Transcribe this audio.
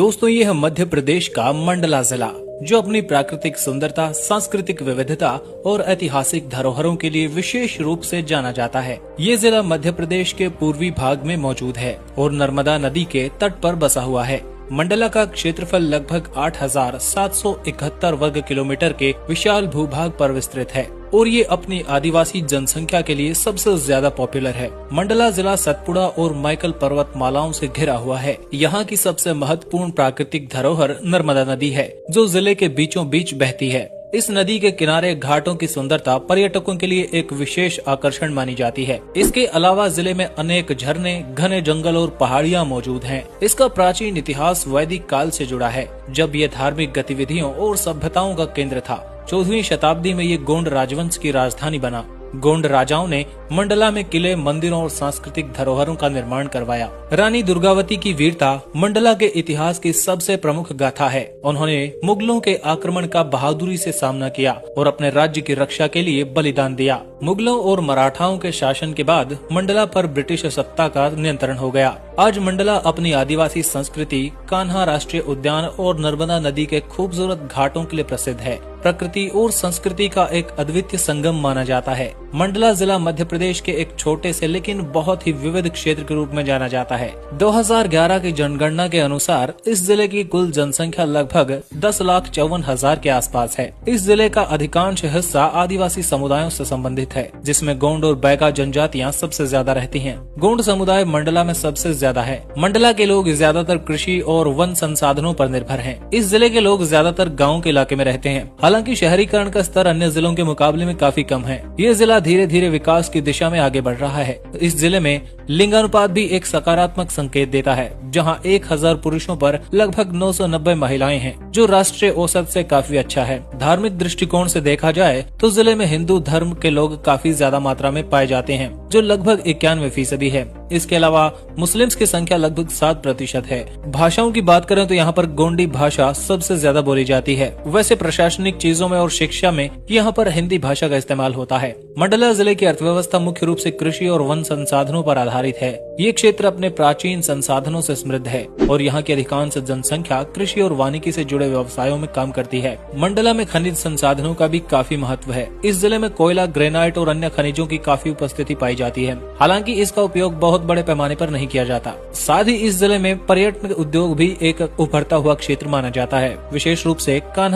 दोस्तों ये है मध्य प्रदेश का मंडला जिला, जो अपनी प्राकृतिक सुंदरता, सांस्कृतिक विविधता और ऐतिहासिक धरोहरों के लिए विशेष रूप से जाना जाता है। ये जिला मध्य प्रदेश के पूर्वी भाग में मौजूद है और नर्मदा नदी के तट पर बसा हुआ है। मंडला का क्षेत्रफल लगभग 8,771 वर्ग किलोमीटर के विशाल भूभाग पर विस्तृत है और ये अपनी आदिवासी जनसंख्या के लिए सबसे ज्यादा पॉपुलर है। मंडला जिला सतपुड़ा और माइकल पर्वतमालाओं से घिरा हुआ है। यहाँ की सबसे महत्वपूर्ण प्राकृतिक धरोहर नर्मदा नदी है, जो जिले के बीचों बीच बहती है। इस नदी के किनारे घाटों की सुंदरता पर्यटकों के लिए एक विशेष आकर्षण मानी जाती है। इसके अलावा जिले में अनेक झरने, घने जंगल और पहाड़ियां मौजूद हैं। इसका प्राचीन इतिहास वैदिक काल से जुड़ा है, जब ये धार्मिक गतिविधियों और सभ्यताओं का केंद्र था। 14वीं शताब्दी में ये गोंड राजवंश की राजधानी बना। गोंड राजाओं ने मंडला में किले, मंदिरों और सांस्कृतिक धरोहरों का निर्माण करवाया। रानी दुर्गावती की वीरता मंडला के इतिहास की सबसे प्रमुख गाथा है। उन्होंने मुगलों के आक्रमण का बहादुरी से सामना किया और अपने राज्य की रक्षा के लिए बलिदान दिया। मुगलों और मराठाओं के शासन के बाद मंडला पर ब्रिटिश सत्ता का नियंत्रण हो गया। आज मंडला अपनी आदिवासी संस्कृति, कान्हा राष्ट्रीय उद्यान और नर्मदा नदी के खूबसूरत घाटों के लिए प्रसिद्ध है। प्रकृति और संस्कृति का एक अद्वितीय संगम माना जाता है। मंडला जिला मध्य प्रदेश के एक छोटे से लेकिन बहुत ही विविध क्षेत्र के रूप में जाना जाता है। 2011 की जनगणना के अनुसार इस जिले की कुल जनसंख्या लगभग 10,54,000 के आसपास है। इस जिले का अधिकांश हिस्सा आदिवासी समुदायों से संबंधित है, जिसमें गोंड और बैगा जनजातियां सबसे ज्यादा रहती हैं। गोंड समुदाय मंडला में सबसे ज्यादा है। मंडला के लोग ज्यादातर कृषि और वन संसाधनों पर निर्भर हैं। इस जिले के लोग ज्यादातर गाँव के इलाके में रहते हैं। हालांकि शहरीकरण का स्तर अन्य जिलों के मुकाबले में काफी कम है। ये जिला धीरे धीरे विकास की दिशा में आगे बढ़ रहा है। इस जिले में लिंगानुपात भी एक सकारात्मक संकेत देता है, जहां 1000 पुरुषों पर लगभग 990 महिलाएं हैं, जो राष्ट्रीय औसत से काफी अच्छा है। धार्मिक दृष्टिकोण से देखा जाए तो जिले में हिंदू धर्म के लोग काफी ज्यादा मात्रा में पाए जाते हैं, जो लगभग 91% है। इसके अलावा मुस्लिम्स की संख्या लगभग 7% है। भाषाओं की बात करें तो यहाँ पर गोंडी भाषा सबसे ज्यादा बोली जाती है। वैसे प्रशासनिक चीजों में और शिक्षा में यहाँ पर हिंदी भाषा का इस्तेमाल होता है। मंडला जिले की अर्थव्यवस्था मुख्य रूप से कृषि और वन संसाधनों पर आधारित है। ये क्षेत्र अपने प्राचीन संसाधनों से समृद्ध है और यहाँ की अधिकांश जनसंख्या कृषि और वानिकी से जुड़े व्यवसायों में काम करती है। मंडला में खनिज संसाधनों का भी काफी महत्व है। इस जिले में कोयला, ग्रेनाइट और अन्य खनिजों की काफी उपस्थिति पाई जाती है। हालांकि इसका उपयोग बहुत बड़े पैमाने पर नहीं किया जाता। साथ ही इस जिले में पर्यटन उद्योग भी एक उभरता हुआ क्षेत्र माना जाता है, विशेष रूप से कान्हा